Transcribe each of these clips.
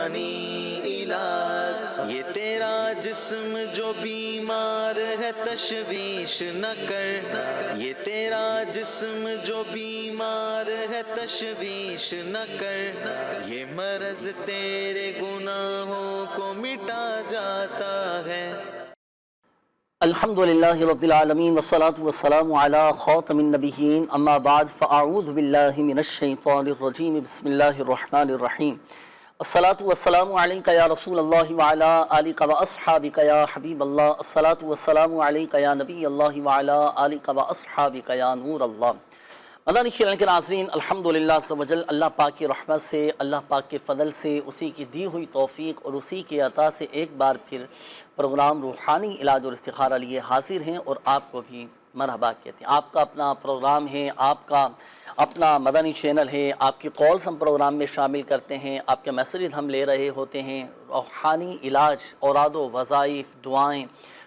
روحانی علاج، یہ تیرا جسم جو بیمار ہے تشویش نہ کر، یہ تیرا جسم جو بیمار ہے تشویش نہ کر، یہ مرض تیرے گناہوں کو مٹا جاتا ہے۔ الحمدللہ رب العالمین والصلاة والسلام علی خاتم النبیین، اما بعد فاعوذ باللہ من الشیطان الرجیم، بسم اللہ الرحمن الرحیم۔ الصلاة والسلام علیکہ یا رسول اللہ وعلی آلکہ واصحابکہ یا حبیب اللہ، الصلاة والسلام علیکہ یا نبی اللہ وعلی آلکہ واصحابکہ یا نور اللہ۔ مدنی چینل کے ناظرین، الحمدللہ عز و جل اللہ پاک کی رحمت سے، اللہ پاک کے فضل سے، اسی کی دی ہوئی توفیق اور اسی کی عطا سے ایک بار پھر پروگرام روحانی علاج اور استخارہ لیے حاضر ہیں، اور آپ کو بھی مرحبا کہتے ہیں۔ آپ کا اپنا پروگرام ہے، آپ کا اپنا مدنی چینل ہے، آپ کی کالز ہم پروگرام میں شامل کرتے ہیں، آپ کے میسیجز ہم لے رہے ہوتے ہیں۔ روحانی علاج، اوراد و وظائف، دعائیں،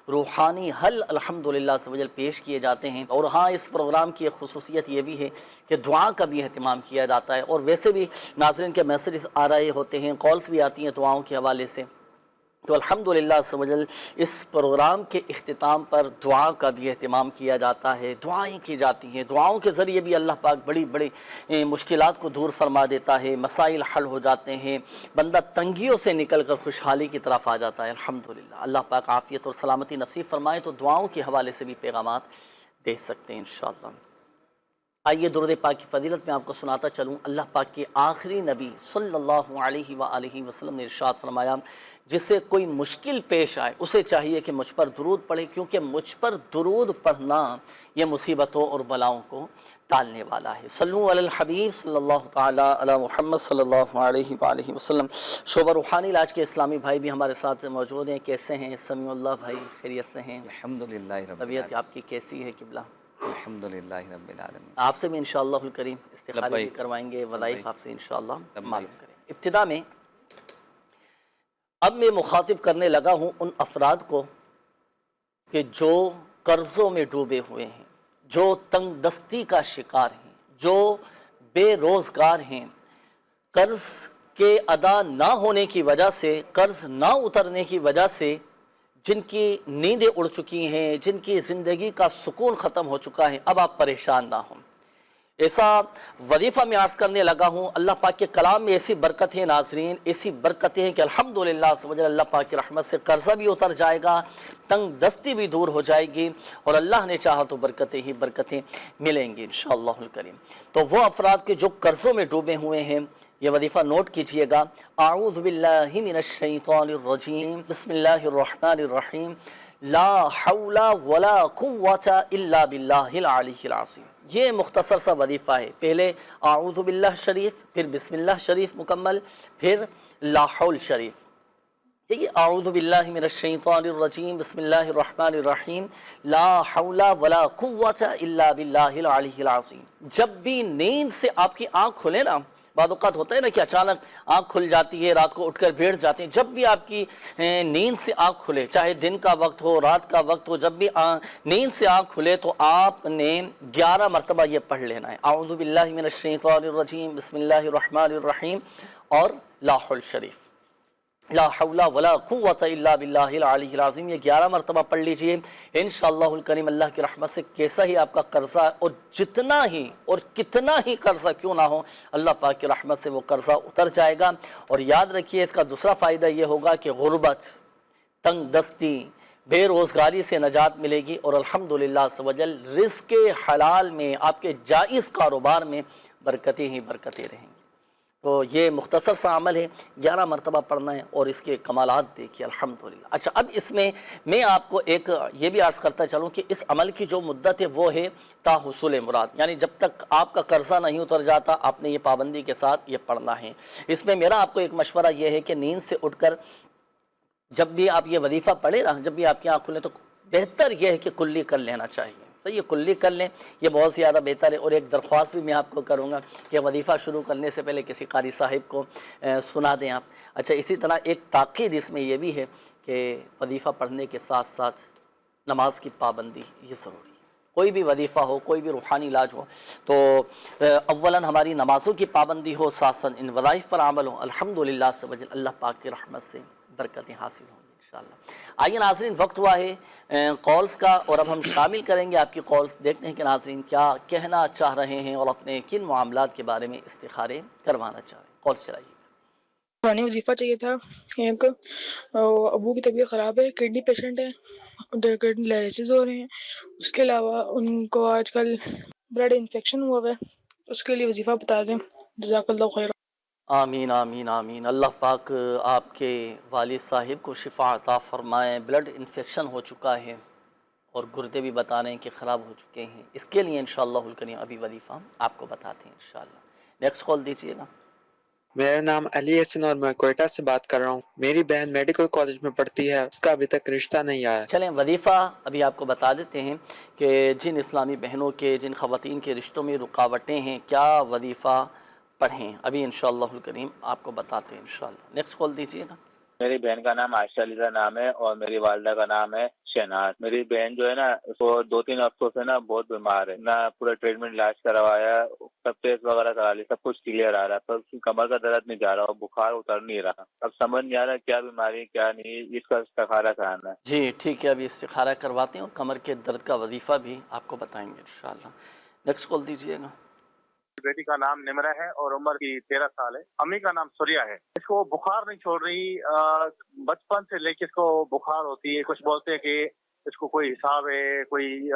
روحانی حل الحمدللہ عز و جل پیش کیے جاتے ہیں۔ اور ہاں، اس پروگرام کی ایک خصوصیت یہ بھی ہے کہ دعا کا بھی اہتمام کیا جاتا ہے، اور ویسے بھی ناظرین کے میسیجز آ رہے ہوتے ہیں، کالز بھی آتی ہیں دعاؤں کے حوالے سے۔ تو الحمدللہ عز و جل اس پروگرام کے اختتام پر دعا کا بھی اہتمام کیا جاتا ہے، دعائیں کی جاتی ہیں۔ دعاؤں کے ذریعے بھی اللہ پاک بڑی بڑی مشکلات کو دور فرما دیتا ہے، مسائل حل ہو جاتے ہیں، بندہ تنگیوں سے نکل کر خوشحالی کی طرف آ جاتا ہے۔ الحمدللہ اللہ پاک عافیت اور سلامتی نصیب فرمائے، تو دعاؤں کے حوالے سے بھی پیغامات دے سکتے ہیں انشاءاللہ۔ آئیے درود پاک کی فضیلت میں آپ کو سناتا چلوں۔ اللہ پاک کے آخری نبی صلی اللہ علیہ وآلہ وسلم نے ارشاد فرمایا، جسے کوئی مشکل پیش آئے اسے چاہیے کہ مجھ پر درود پڑھے، کیونکہ مجھ پر درود پڑھنا یہ مصیبتوں اور بلاؤں کو ٹالنے والا ہے۔ صلو علی الحبیب صلی اللہ تعالی علی محمد صلی اللہ علیہ وآلہ وسلم۔ شعبہ روحانی علاج کے اسلامی بھائی بھی ہمارے ساتھ موجود ہیں۔ کیسے ہیں سمیع اللہ بھائی؟ خیریت سے ہیں؟ الحمدللہ رب طبیعت العالمین۔ آپ کی کیسی ہے قبلہ؟ الحمدللہ رب العالمین۔ آپ سے بھی انشاءاللہ الکریم استخارے بھی کروائیں گے، وظائف آپ سے انشاءاللہ معلوم کریں۔ ابتدا میں اب میں مخاطب کرنے لگا ہوں ان افراد کو کہ جو قرضوں میں ڈوبے ہوئے ہیں، جو تنگ دستی کا شکار ہیں، جو بے روزگار ہیں، قرض کے ادا نہ ہونے کی وجہ سے، قرض نہ اترنے کی وجہ سے جن کی نیندیں اڑ چکی ہیں، جن کی زندگی کا سکون ختم ہو چکا ہے، اب آپ پریشان نہ ہوں۔ ایسا وظیفہ میں عرض کرنے لگا ہوں۔ اللہ پاک کے کلام میں ایسی برکتیں ناظرین، ایسی برکتیں ہیں کہ الحمدللہ عز و جل اللہ پاک کی رحمت سے قرضہ بھی اتر جائے گا، تنگ دستی بھی دور ہو جائے گی، اور اللہ نے چاہا تو برکتیں ہی برکتیں ملیں گی انشاءاللہ الکریم۔ تو وہ افراد کے جو قرضوں میں ڈوبے ہوئے ہیں، یہ وظیفہ نوٹ کیجئے گا۔ اعوذ باللہ من الشیطان الرجیم، بسم اللہ الرحمن الرحیم، لا حول ولا قوة الا باللہ العلی العظیم۔ یہ مختصر سا وظیفہ ہے۔ پہلے اعوذ باللہ شریف، پھر بسم اللہ شریف مکمل، پھر لا حول شریف۔ دیکھیے، اعوذ باللہ من الشیطان الرجیم، بسم اللہ الرحمن الرحیم، لا حول ولا قوة الا باللہ العلی العظیم۔ جب بھی نیند سے آپ کی آنکھ کھلے نا، بعض اوقات ہوتا ہے نا کہ اچانک آنکھ کھل جاتی ہے، رات کو اٹھ کر بیٹھ جاتے ہیں، جب بھی آپ کی نیند سے آنکھ کھلے، چاہے دن کا وقت ہو، رات کا وقت ہو، جب بھی نیند سے آنکھ کھلے تو آپ نے 11 مرتبہ یہ پڑھ لینا ہے۔ اعوذ باللہ من الشیطان الرجیم، بسم اللہ الرحمن الرحیم، اور لا حول شریف، لا حول ولا قوة الا باللہ العلی العظیم، یہ 11 مرتبہ پڑھ لیجئے۔ انشاءاللہ الکریم اللہ کی رحمت سے کیسا ہی آپ کا قرضہ، اور جتنا ہی اور کتنا ہی قرضہ کیوں نہ ہو، اللہ پاک کی رحمت سے وہ قرضہ اتر جائے گا۔ اور یاد رکھیے، اس کا دوسرا فائدہ یہ ہوگا کہ غربت، تنگ دستی، بے روزگاری سے نجات ملے گی، اور الحمدللہ عز و جل رزق حلال میں، آپ کے جائز کاروبار میں برکتیں ہی برکتیں رہیں گی۔ تو یہ مختصر سا عمل ہے، 11 مرتبہ پڑھنا ہے، اور اس کے کمالات دیکھیے الحمدللہ۔ اچھا، اب اس میں آپ کو ایک یہ بھی عرض کرتا چلوں کہ اس عمل کی جو مدت ہے وہ ہے تا حصول مراد، یعنی جب تک آپ کا قرضہ نہیں اتر جاتا آپ نے یہ پابندی کے ساتھ یہ پڑھنا ہے۔ اس میں میرا آپ کو ایک مشورہ یہ ہے کہ نیند سے اٹھ کر جب بھی آپ یہ وظیفہ پڑھیں نا، جب بھی آپ کی آنکھ کھلیں، تو بہتر یہ ہے کہ کلی کر لینا چاہیے۔ صحیح ہے، کلی کر لیں، یہ بہت زیادہ بہتر ہے۔ اور ایک درخواست بھی میں آپ کو کروں گا کہ وظیفہ شروع کرنے سے پہلے کسی قاری صاحب کو سنا دیں آپ۔ اچھا، اسی طرح ایک تاکید اس میں یہ بھی ہے کہ وظیفہ پڑھنے کے ساتھ ساتھ نماز کی پابندی یہ ضروری ہے۔ کوئی بھی وظیفہ ہو، کوئی بھی روحانی علاج ہو، تو اولاً ہماری نمازوں کی پابندی ہو، ساتھ ساتھ ان وظائف پر عمل ہو، الحمدللہ سے وجل اللہ پاک کی رحمت سے برکتیں حاصل ہوں گی انشاءاللہ۔ آئیے ناظرین، وقت ہوا ہے کالز کا، اور اب ہم شامل کریں گے آپ کی کالز۔ دیکھتے ہیں کہ ناظرین کیا کہنا چاہ رہے ہیں اور اپنے کن معاملات کے بارے میں استخارے کروانا چاہ رہے ہیں۔ کال چلائیے۔ پانی وظیفہ چاہیے تھا ایک، ابو کی طبیعت خراب ہے، کڈنی پیشنٹ ہے، کڈنی ڈائلسس ہو رہے ہیں، اس کے علاوہ ان کو آج کل بلڈ انفیکشن ہوا ہے، اس کے لیے وظیفہ بتا دیں، جزاک اللہ خیر۔ آمین آمین آمین۔ اللہ پاک آپ کے والد صاحب کو شفا عطا فرمائیں۔ بلڈ انفیکشن ہو چکا ہے اور گردے بھی بتا رہے ہیں کہ خراب ہو چکے ہیں، اس کے لیے انشاءاللہ الکریم ابھی وظیفہ آپ کو بتاتے ہیں انشاءاللہ۔ نیکسٹ کال دیجیے گا۔ میرا نام علی حسن اور میں کوئٹہ سے بات کر رہا ہوں۔ میری بہن میڈیکل کالج میں پڑھتی ہے، اس کا ابھی تک رشتہ نہیں آیا۔ چلیں وظیفہ ابھی آپ کو بتا دیتے ہیں کہ جن اسلامی بہنوں کے، جن خواتین کے رشتوں میں رکاوٹیں ہیں، کیا وظیفہ پڑھیں، ابھی انشاءاللہ الکریم آپ کو بتاتے ہیں انشاءاللہ۔ نیکسٹ کال دیجیے گا۔ میری بہن کا نام عائشہ علیزہ نام ہے اور میری والدہ کا نام ہے شہناز۔ میری بہن جو ہے نا وہ 2-3 ہفتوں سے نا بہت بیمار ہے، نہ پورا ٹریٹمنٹ علاج کروایا، سب ٹیسٹ وغیرہ کرا لی، سب کچھ کلیئر آ رہا ہے، پر اس کی کمر کا درد نہیں جا رہا اور بخار اتر نہیں رہا۔ اب سمجھ نہیں آ رہا کیا بیماری کیا نہیں، اس کا استخارہ کرانا ہے۔ جی ٹھیک ہے، ابھی استخارہ کرواتے ہیں اور کمر کے درد کا وظیفہ بھی آپ کو بتائیں گے انشاءاللہ۔ نیکسٹ کال دیجیے گا۔ بیٹی کا نام نمرہ ہے اور عمر کی 13 سال ہے۔ امی کا نام سوریا ہے۔ اس کو بخار نہیں چھوڑ رہی، بچپن سے لے کے اس کو بخار ہوتی ہے۔ کچھ بولتے ہیں کہ اس کو کوئی حساب ہے، کوئی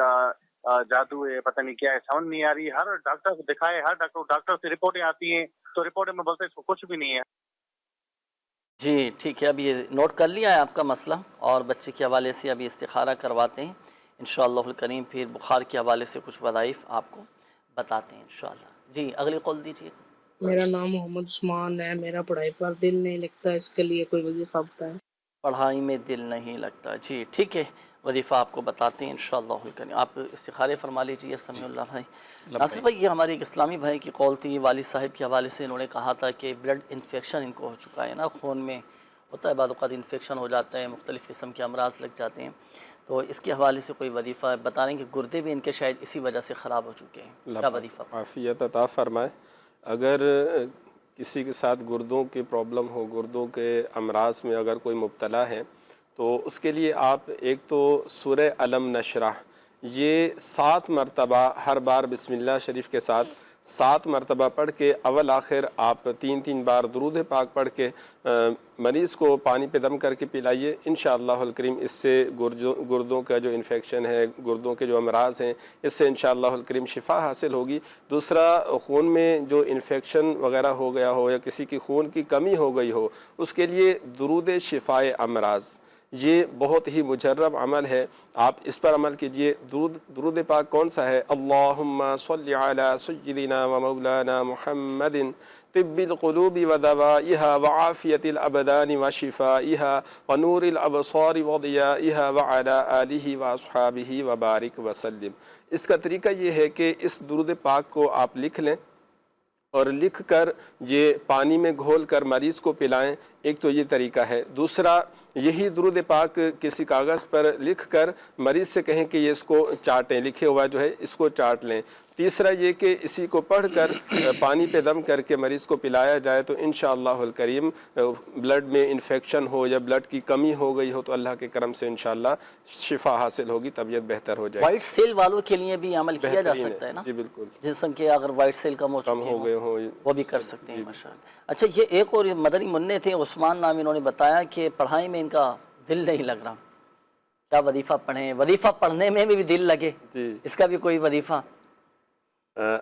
جادو ہے، پتہ نہیں کیا ہے، سمجھ نہیں آ رہی۔ ہر ڈاکٹر کو دکھائے، ہر ڈاکٹر سے رپورٹیں آتی ہیں تو رپورٹیں میں بولتے ہیں اس کو کچھ بھی نہیں ہے۔ جی ٹھیک ہے، ابھی یہ نوٹ کر لیا ہے آپ کا مسئلہ، اور بچے کے حوالے سے ابھی استخارہ کرواتے ہیں انشاءاللہ الکریم، پھر بخار کے حوالے سے کچھ وظائف آپ کو بتاتے ہیں انشاءاللہ۔ جی اگلی کال دیجیے۔ میرا نام محمد عثمان ہے، میرا پڑھائی پر دل نہیں لگتا، اس کے لیے کوئی وظیفہ بتائیں۔ پڑھائی میں دل نہیں لگتا، جی ٹھیک ہے، وظیفہ آپ کو بتاتے ہیں انشاءاللہ الکریم۔ آپ استخارے فرما لیجیے سمیع اللہ بھائی۔ ناصر بھائی، یہ ہمارے ایک اسلامی بھائی کی قول تھی، والد صاحب کے حوالے سے انہوں نے کہا تھا کہ بلڈ انفیکشن ان کو ہو چکا ہے نا، خون میں ہوتا ہے بعض اوقات انفیکشن ہو جاتا ہے، مختلف قسم کے امراض لگ جاتے ہیں، تو اس کے حوالے سے کوئی وظیفہ بتا رہے ہیں کہ گردے بھی ان کے شاید اسی وجہ سے خراب ہو چکے ہیں، کیا وظیفہ؟ عافیت عطا فرمائے۔ اگر کسی کے ساتھ گردوں کی پرابلم ہو، گردوں کے امراض میں اگر کوئی مبتلا ہے، تو اس کے لیے آپ ایک تو سورہ علم نشرح یہ 7 مرتبہ ہر بار بسم اللہ شریف کے ساتھ 7 مرتبہ پڑھ کے اول آخر آپ 3 بار درود پاک پڑھ کے مریض کو پانی پہ دم کر کے پلائیے، انشاءاللہ الکریم اس سے گردوں کا جو انفیکشن ہے، گردوں کے جو امراض ہیں، اس سے انشاءاللہ الکریم شفا حاصل ہوگی۔ دوسرا، خون میں جو انفیکشن وغیرہ ہو گیا ہو یا کسی کی خون کی کمی ہو گئی ہو، اس کے لیے درود شفائے امراض یہ بہت ہی مجرب عمل ہے، آپ اس پر عمل کیجئے۔ درود پاک کون سا ہے؟ اللہم صلی علی سیدنا و مولانا محمد طب القلوب و دوائها وعافیت الابدان و شفائها و نور الابصار و ضیائها و علی آلہ و اصحابہ و بارک وسلم۔ اس کا طریقہ یہ ہے کہ اس درود پاک کو آپ لکھ لیں اور لکھ کر یہ پانی میں گھول کر مریض کو پلائیں، ایک تو یہ طریقہ ہے۔ دوسرا، یہی درود پاک کسی کاغذ پر لکھ کر مریض سے کہیں کہ یہ اس کو چاٹیں، لکھے ہوا جو ہے اس کو چاٹ لیں۔ تیسرا یہ کہ اسی کو پڑھ کر پانی پہ دم کر کے مریض کو پلایا جائے تو انشاءاللہ الکریم بلڈ میں انفیکشن ہو یا بلڈ کی کمی ہو گئی ہو تو اللہ کے کرم سے انشاءاللہ شفا حاصل ہوگی، طبیعت بہتر ہو جائے گی۔ وائٹ سیل والوں کے لیے بھی عمل کیا جا سکتا ہے نا؟ جی بالکل، جسم کے اگر وائٹ سیل کم ہو گئے ہوں وہ بھی کر سکتے ہیں ماشاءاللہ۔ اچھا، یہ ایک اور مدنی منع تھے عثمان نام، انہوں نے بتایا کہ پڑھائی میں ان کا دل نہیں لگ رہا، کیا وظیفہ پڑھیں؟ وظیفہ پڑھنے میں بھی دل لگے، اس کا بھی کوئی وظیفہ؟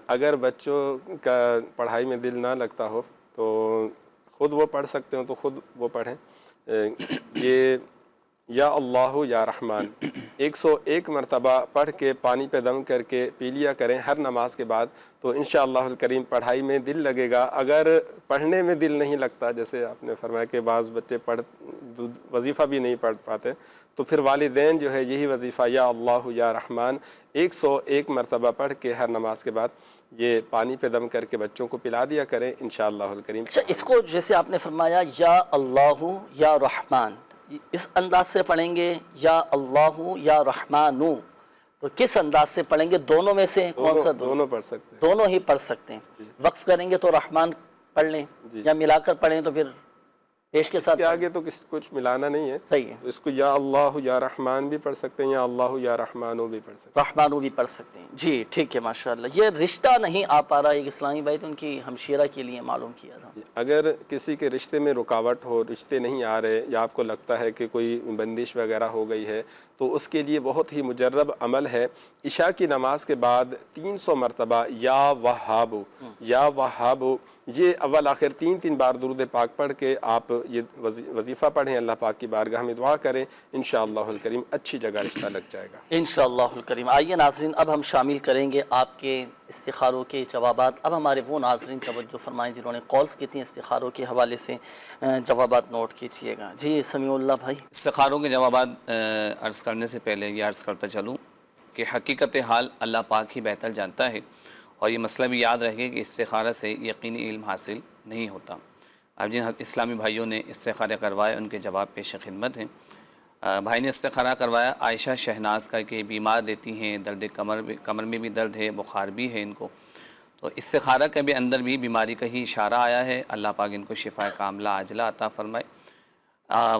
اگر بچوں کا پڑھائی میں دل نہ لگتا ہو تو خود وہ پڑھ سکتے ہوں تو خود وہ پڑھیں۔ یہ یا اللہ یا رحمان 101 مرتبہ پڑھ کے پانی پہ دم کر کے پی لیا کریں ہر نماز کے بعد، تو انشاءاللہ الکریم پڑھائی میں دل لگے گا۔ اگر پڑھنے میں دل نہیں لگتا، جیسے آپ نے فرمایا کہ بعض بچے وظیفہ بھی نہیں پڑھ پاتے، تو پھر والدین جو ہے یہی وظیفہ یا اللہ یا رحمان 101 مرتبہ پڑھ کے ہر نماز کے بعد یہ پانی پہ دم کر کے بچوں کو پلا دیا کریں انشاءاللہ الکریم۔ اچھا، اس کو جیسے آپ نے فرمایا یا اللہ یا رحمان، اس انداز سے پڑھیں گے یا اللہ یا رحمانو، تو کس انداز سے پڑھیں گے؟ دونوں میں سے کون سا؟ دونوں پڑھ سکتے ہیں، دونوں ہی پڑھ سکتے ہیں۔ وقف کریں گے تو رحمان پڑھ لیں، یا ملا کر پڑھیں تو پھر پیش کے ساتھ کے آگے تو کچھ ملانا نہیں ہے، صحیح ہے، اس کو یا اللہ یا رحمان بھی پڑھ سکتے ہیں، یا اللہ یا رحمانو بھی پڑھ سکتے رحمانو بھی پڑھ سکتے ہیں۔ جی ٹھیک ہے، ماشاءاللہ۔ یہ رشتہ نہیں آ پا رہا ایک اسلامی بھائی، تو ان کی ہمشیرہ کے لیے معلوم کیا تھا۔ ہیں۔ اگر کسی کے رشتے میں رکاوٹ ہو، رشتے نہیں آ رہے، یا آپ کو لگتا ہے کہ کوئی بندش وغیرہ ہو گئی ہے، تو اس کے لیے بہت ہی مجرب عمل ہے، عشاء کی نماز کے بعد 300 مرتبہ یا وہاب یا وہاب، یہ اول آخر 3 بار درود پاک پڑھ کے آپ یہ وظیفہ پڑھیں، اللہ پاک کی بارگاہ میں دعا کریں، انشاءاللہ الکریم اچھی جگہ رشتہ لگ جائے گا انشاءاللہ الکریم۔ آئیے ناظرین، اب ہم شامل کریں گے آپ کے استخاروں کے جوابات۔ اب ہمارے وہ ناظرین توجہ فرمائیں جنہوں نے کالز کی تھیں، استخاروں کے حوالے سے جوابات نوٹ کیجئے گا۔ جی سمیع اللہ بھائی۔ استخاروں کے جوابات عرض کرنے سے پہلے یہ عرض کرتا چلوں کہ حقیقت حال اللہ پاک ہی بہتر جانتا ہے، اور یہ مسئلہ بھی یاد رکھے کہ استخارہ سے یقینی علم حاصل نہیں ہوتا۔ اب جن اسلامی بھائیوں نے استخارہ کروائے ان کے جواب پیش خدمت ہیں۔ بھائی نے استخارہ کروایا عائشہ شہناز کا کہ بیمار رہتی ہیں، درد کمر میں بھی درد ہے، بخار بھی ہے ان کو، تو استخارہ کے بھی اندر بھی بیماری کا ہی اشارہ آیا ہے، اللہ پاک ان کو شفا کاملہ عاجلہ عطا فرمائے۔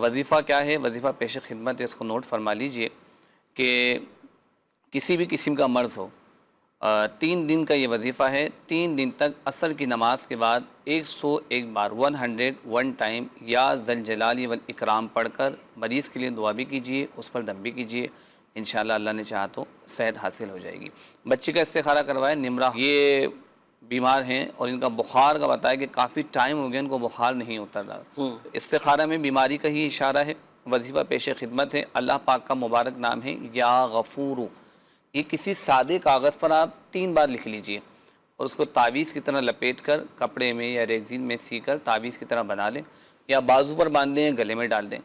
وظیفہ کیا ہے؟ وظیفہ پیش خدمت ہے، اس کو نوٹ فرما لیجئے کہ کسی بھی قسم کا مرض ہو، 3 دن کا یہ وظیفہ ہے، 3 دن تک عصر کی نماز کے بعد 101 بار 101 ٹائم یا ذل جلال والاکرام پڑھ کر مریض کے لیے دعا بھی کیجیے، اس پر دم بھی کیجیے، انشاءاللہ اللہ نے چاہا تو صحت حاصل ہو جائے گی۔ بچی کا استخارہ کروائے نمرہ، یہ بیمار ہیں اور ان کا بخار کا بتایا کہ کافی ٹائم ہو گیا ان کو بخار نہیں اتر رہا، استخارہ میں بیماری کا ہی اشارہ ہے، وظیفہ پیش خدمت ہے، اللہ پاک کا مبارک نام ہے یا غفورو، یہ کسی سادے کاغذ پر آپ 3 بار لکھ لیجئے اور اس کو تعویذ کی طرح لپیٹ کر کپڑے میں یا ریگزین میں سی کر تعویذ کی طرح بنا لیں، یا بازو پر باندھ دیں، گلے میں ڈال دیں۔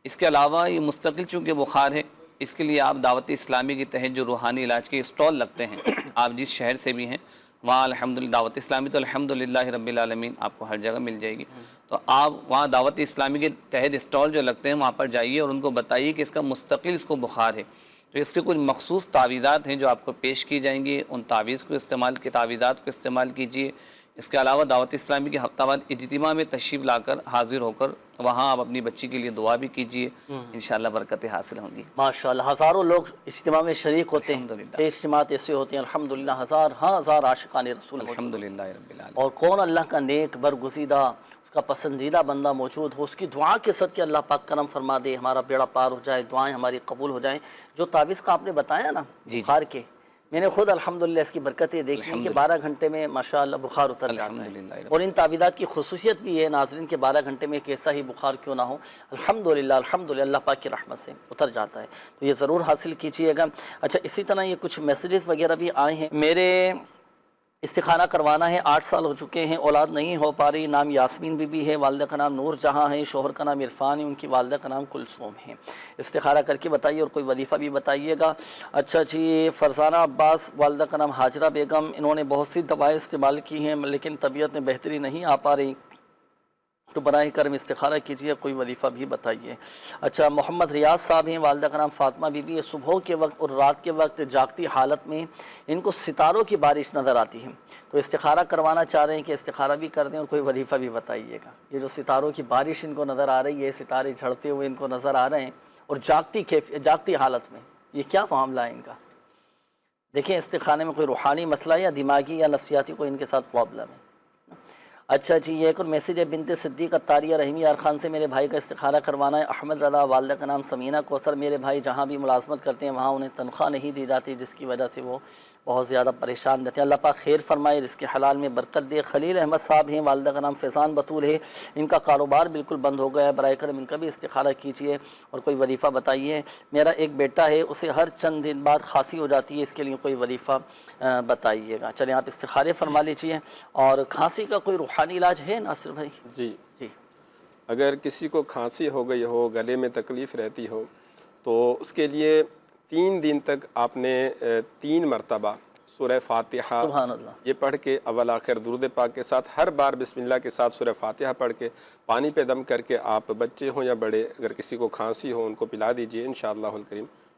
اس کے علاوہ یہ مستقل چونکہ بخار ہے، اس کے لیے آپ دعوت اسلامی کے تحت جو روحانی علاج کے اسٹال لگتے ہیں، آپ جس شہر سے بھی ہیں وہاں الحمدللہ دعوت اسلامی تو الحمدللہ رب العالمین آپ کو ہر جگہ مل جائے گی، تو آپ وہاں دعوت اسلامی کے تحت اسٹال جو لگتے ہیں وہاں پر جائیے اور ان کو بتائیے کہ اس کا مستقل اس کو بخار ہے، تو اس کے کچھ مخصوص تعویذات ہیں جو آپ کو پیش کی جائیں گی، ان تعویذ کو استعمال کے تعویذات کو استعمال کیجیے۔ اس کے علاوہ دعوت اسلامی کے ہفتہ وار اجتماع میں تشریف لا کر حاضر ہو کر وہاں آپ اپنی بچی کے لیے دعا بھی کیجیے، انشاءاللہ برکتیں حاصل ہوں گی۔ ماشاءاللہ، ہزاروں لوگ اجتماع میں شریک ہوتے ہیں، کئی اجتماعات ایسے ہوتے ہیں الحمدللہ، ہزار عاشقان رسول الحمدللہ رب العالمین۔ اور کون اللہ کا نیک برگزیدہ اس کا پسندیدہ بندہ موجود ہو، اس کی دعا کے صدقے اللہ پاک کرم فرما دے، ہمارا بیڑا پار ہو جائے، دعائیں ہماری قبول ہو جائیں۔ جو تعویذ کا آپ نے بتایا نا بخار کے، میں نے خود الحمدللہ اس کی برکتیں دیکھی کہ 12 گھنٹے میں ماشاءاللہ بخار اتر جاتا ہے، اور ان تعویذات کی خصوصیت بھی ہے ناظرین کہ 12 گھنٹے میں کیسا ہی بخار کیوں نہ ہو، الحمدللہ اللہ پاک کی رحمت سے اتر جاتا ہے، تو یہ ضرور حاصل کیجیے گا۔ اچھا، اسی طرح یہ کچھ میسیجز وغیرہ بھی آئے ہیں۔ میرے استخارہ کروانا ہے، 8 سال ہو چکے ہیں، اولاد نہیں ہو پا رہی، نام یاسمین بی بی ہے، والدہ کا نام نور جہاں ہے، شوہر کا نام عرفان ہے، ان کی والدہ کا نام کلثوم ہے، استخارہ کر کے بتائیے اور کوئی وظیفہ بھی بتائیے گا۔ اچھا جی، فرزانہ عباس، والدہ کا نام حاجرہ بیگم، انہوں نے بہت سی دوائیں استعمال کی ہیں لیکن طبیعت میں بہتری نہیں آ پا رہی، تو براہ کرم استخارہ کیجیے، کوئی وظیفہ بھی بتائیے۔ اچھا، محمد ریاض صاحب ہیں، والدہ کا نام فاطمہ بی بی ہے، صبح کے وقت اور رات کے وقت جاگتی حالت میں ان کو ستاروں کی بارش نظر آتی ہے، تو استخارہ کروانا چاہ رہے ہیں کہ استخارہ بھی کر دیں اور کوئی وظیفہ بھی بتائیے گا۔ یہ جو ستاروں کی بارش ان کو نظر آ رہی ہے، ستارے جھڑتے ہوئے ان کو نظر آ رہے ہیں اور جاگتی حالت میں، یہ کیا معاملہ ہے ان کا؟ دیکھیں، استخارے میں کوئی روحانی مسئلہ یا دماغی یا نفسیاتی کوئی ان کے ساتھ پرابلم ہے۔ اچھا جی، یہ ایک اور میسیج ہے، بنت صدیق الطاریہ رحیمی یار خان سے میرے بھائی کا استخارہ کروانا ہے، احمد رضا، والدہ کا نام سمینہ کوثر، میرے بھائی جہاں بھی ملازمت کرتے ہیں وہاں انہیں تنخواہ نہیں دی جاتی، جس کی وجہ سے وہ بہت زیادہ پریشان رہتے ہیں، اللہ پاک خیر فرمائے، رزق حلال میں برکت دے۔ خلیل احمد صاحب ہیں، والدہ کا نام فیضان بطول ہے، ان کا کاروبار بالکل بند ہو گیا ہے، برائے کرم ان کا بھی استخارہ کیجیے اور کوئی وظیفہ بتائیے۔ میرا ایک بیٹا ہے، اسے ہر چند دن بعد کھانسی ہو جاتی ہے، اس کے لیے کوئی وظیفہ بتائیے گا۔ چلیں، آپ استخارے فرما لیجیے۔ اور کھانسی کا کوئی روحانی علاج ہے ناصر بھائی؟ جی، اگر کسی کو کھانسی ہو گئی ہو، گلے میں تکلیف رہتی ہو، تو اس کے لیے 3 دن تک آپ نے 3 مرتبہ سورہ فاتحہ سبحان اللہ یہ پڑھ کے اول آخر درود پاک کے ساتھ ہر بار بسم اللہ کے ساتھ سورہ فاتحہ پڑھ کے پانی پہ دم کر کے آپ بچے ہوں یا بڑے اگر کسی کو کھانسی ہو ان کو پلا دیجئے، انشاءاللہ الکریم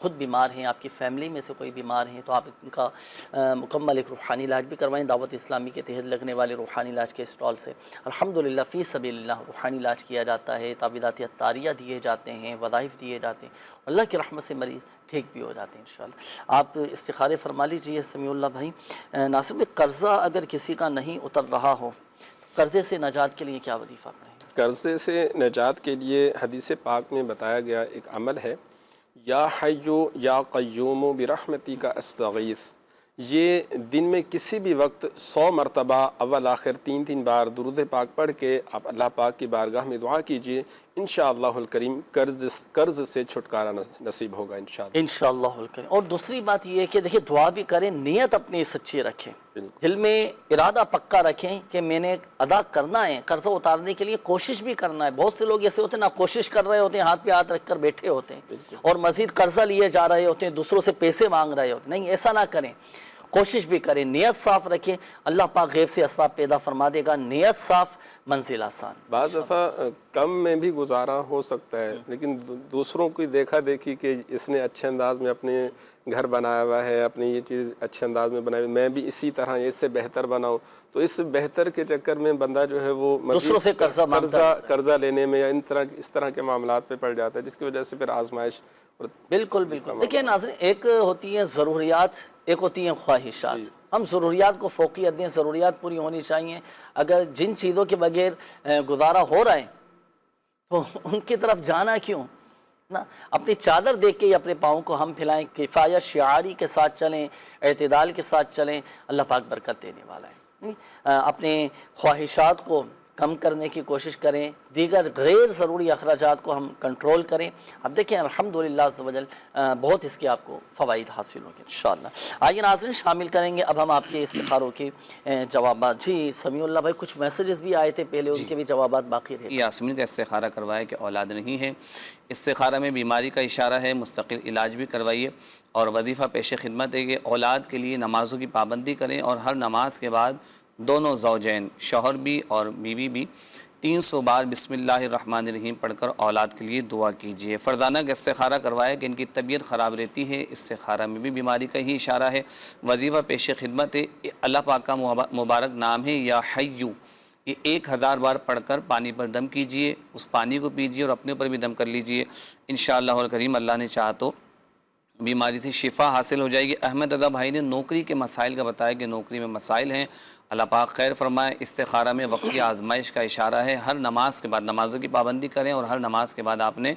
خود بیمار ہیں، آپ کی فیملی میں سے کوئی بیمار ہیں، تو آپ ان کا مکمل ایک روحانی علاج بھی کروائیں دعوت اسلامی کے تحت لگنے والے روحانی علاج کے اسٹال سے۔ الحمدللہ فی سبیل اللہ روحانی علاج کیا جاتا ہے، تعویذات عطاریہ دیے جاتے ہیں، وظائف دیے جاتے ہیں، اللہ کی رحمت سے مریض ٹھیک بھی ہو جاتے ہیں انشاءاللہ۔ آپ استخارے فرما لیجئے سمیع اللہ بھائی۔ ناصر بھائی، قرضہ اگر کسی کا نہیں اتر رہا ہو، قرضے سے نجات کے لیے کیا وظیفہ پڑھیں؟ قرضے سے نجات کے لیے حدیث پاک میں بتایا گیا ایک عمل ہے، یا حیو یا قیوم برحمتک استغیث۔ یہ دن میں کسی بھی وقت 100 مرتبہ اول آخر 3 بار درود پاک پڑھ کے آپ اللہ پاک کی بارگاہ میں دعا کیجئے، انشاءاللہ الکریم قرض سے چھٹکارا نصیب ہوگا انشاءاللہ۔ انشاءاللہ الکریم۔ اور دوسری بات یہ ہے کہ دیکھیں دعا بھی کریں، نیت اپنی سچی رکھیں، دل میں ارادہ پکا رکھیں کہ میں نے ادا کرنا ہے، قرضہ اتارنے کے لیے کوشش بھی کرنا ہے۔ بہت سے لوگ ایسے ہوتے ہیں نا، کوشش کر رہے ہوتے ہیں، ہاتھ پہ ہاتھ رکھ کر بیٹھے ہوتے ہیں اور مزید قرضہ لیے جا رہے ہوتے ہیں، دوسروں سے پیسے مانگ رہے ہوتے ہیں۔ نہیں، ایسا نہ کریں، کوشش بھی کریں، نیت صاف رکھیں، اللہ پاک غیب سے اسباب پیدا فرما دے گا۔ نیت صاف، منزل آسان۔ بعض دفعہ کم میں بھی گزارا ہو سکتا ہے، لیکن دوسروں کی دیکھا دیکھی کہ اس نے اچھے انداز میں اپنے گھر بنایا ہوا ہے، اپنی یہ چیز اچھے انداز میں بنائی، میں بھی اسی طرح اس سے بہتر بناؤں، تو اس بہتر کے چکر میں بندہ جو ہے وہ دوسروں سے قرضہ لینے میں یا اس طرح کے معاملات پہ پڑ جاتا ہے، جس کی وجہ سے پھر آزمائش۔ بالکل بالکل۔ دیکھیں ناظرین، ایک ہوتی ہیں ضروریات، ایک ہوتی ہیں خواہشات۔ ہم ضروریات کو فوقیت دیں، ضروریات پوری ہونی چاہیے۔ اگر جن چیزوں کے بغیر گزارا ہو رہا ہے تو ان کی طرف جانا کیوں نا؟ اپنی چادر دیکھ کے اپنے پاؤں کو ہم پھیلائیں، کفایت شعاری کے ساتھ چلیں، اعتدال کے ساتھ چلیں، اللہ پاک برکت دینے والا ہے۔ اپنے خواہشات کو کم کرنے کی کوشش کریں، دیگر غیر ضروری اخراجات کو ہم کنٹرول کریں۔ اب دیکھیں الحمدللہ عز و جل بہت اس کے آپ کو فوائد حاصل ہوں گے انشاءاللہ۔ آئیے ناظرین، شامل کریں گے اب ہم آپ کے استخاروں کے جوابات۔ جی سمیع اللہ بھائی، کچھ میسیجز بھی آئے تھے پہلے، ان کے بھی جوابات باقی رہے۔ یاسمین کا استخارہ کروایا کہ اولاد نہیں ہے، استخارہ میں بیماری کا اشارہ ہے، مستقل علاج بھی کروائیے، اور وظیفہ پیش خدمت ہے کہ اولاد کے لیے نمازوں کی پابندی کریں، اور ہر نماز کے بعد دونوں زوجین، شوہر بھی اور بیوی بھی 300 بار بسم اللہ الرحمن الرحیم پڑھ کر اولاد کے لیے دعا کیجیے۔ فرزانہ کا استخارہ کروایا کہ ان کی طبیعت خراب رہتی ہے، استخارہ میں بھی بیماری کا ہی اشارہ ہے، وظیفہ پیش خدمت ہے، اللہ پاک کا مبارک نام ہے یا حیو، یہ 1000 بار پڑھ کر پانی پر دم کیجیے، اس پانی کو پیجیے اور اپنے اوپر بھی دم کر لیجیے، انشاءاللہ الکریم اللہ نے چاہا تو بیماری سے شفا حاصل ہو جائے گی۔ احمد رضا بھائی نے نوکری کے مسائل کا بتایا کہ نوکری میں مسائل ہیں، اللہ پاک خیر فرمائے۔ استخارہ میں وقتی آزمائش کا اشارہ ہے، ہر نماز کے بعد نمازوں کی پابندی کریں، اور ہر نماز کے بعد آپ نے